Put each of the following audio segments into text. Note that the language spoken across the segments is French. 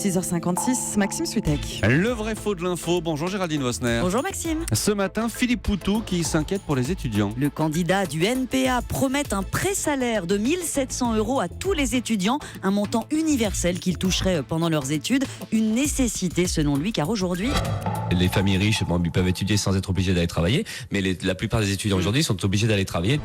6h56, Maxime Switek. Le vrai faux de l'info. Bonjour Géraldine Vosner. Bonjour Maxime. Ce matin, Philippe Poutou qui s'inquiète pour les étudiants. Le candidat du NPA promet un pré-salaire de 1 700 € à tous les étudiants, un montant universel qu'ils toucheraient pendant leurs études. Une nécessité selon lui, car aujourd'hui... Les familles riches peuvent étudier sans être obligés d'aller travailler, mais la plupart des étudiants aujourd'hui sont obligés d'aller travailler.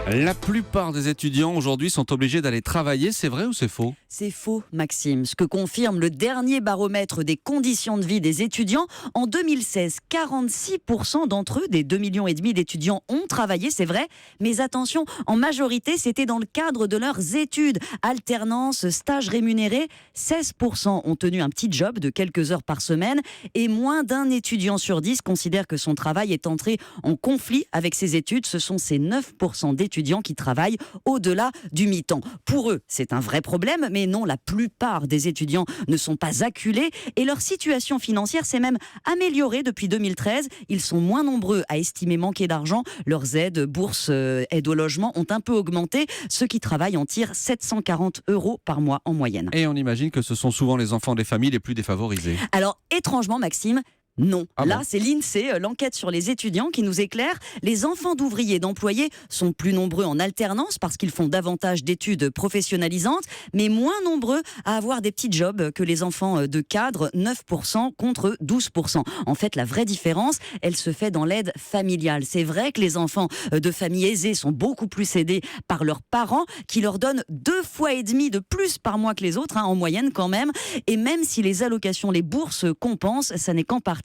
La plupart des étudiants aujourd'hui sont obligés d'aller travailler, c'est vrai ou c'est faux ? C'est faux, Maxime. Ce que confirme le dernier baromètre des conditions de vie des étudiants. En 2016, 46% d'entre eux, des 2,5 millions d'étudiants, ont travaillé, c'est vrai. Mais attention, en majorité, c'était dans le cadre de leurs études. Alternance, stage rémunéré, 16% ont tenu un petit job de quelques heures par semaine. Et moins d'un étudiant sur 10 considère que son travail est entré en conflit avec ses études. Ce sont ces 9% d'étudiants qui travaillent au-delà du mi-temps. Pour eux, c'est un vrai problème, mais non, la plupart des étudiants ne sont pas acculés et leur situation financière s'est même améliorée depuis 2013. Ils sont moins nombreux à estimer manquer d'argent. Leurs aides, bourses, aides au logement ont un peu augmenté. Ceux qui travaillent en tirent 740 € par mois en moyenne. Et on imagine que ce sont souvent les enfants des familles les plus défavorisés. Alors, étrangement, Maxime, non. Là, bon. c'est l'INSEE, l'enquête sur les étudiants, qui nous éclaire. Les enfants d'ouvriers et d'employés sont plus nombreux en alternance parce qu'ils font davantage d'études professionnalisantes, mais moins nombreux à avoir des petits jobs que les enfants de cadres, 9% contre 12%. En fait, la vraie différence, elle se fait dans l'aide familiale. C'est vrai que les enfants de familles aisées sont beaucoup plus aidés par leurs parents, qui leur donnent 2,5 fois de plus par mois que les autres, en moyenne quand même. Et même si les allocations, les bourses compensent, ça n'est qu'en partie.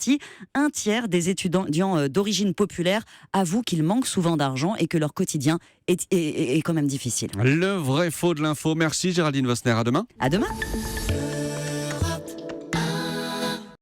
Un tiers des étudiants d'origine populaire avouent qu'ils manquent souvent d'argent et que leur quotidien est quand même difficile. Le vrai faux de l'info. Merci Géraldine Vosner. À demain. À demain.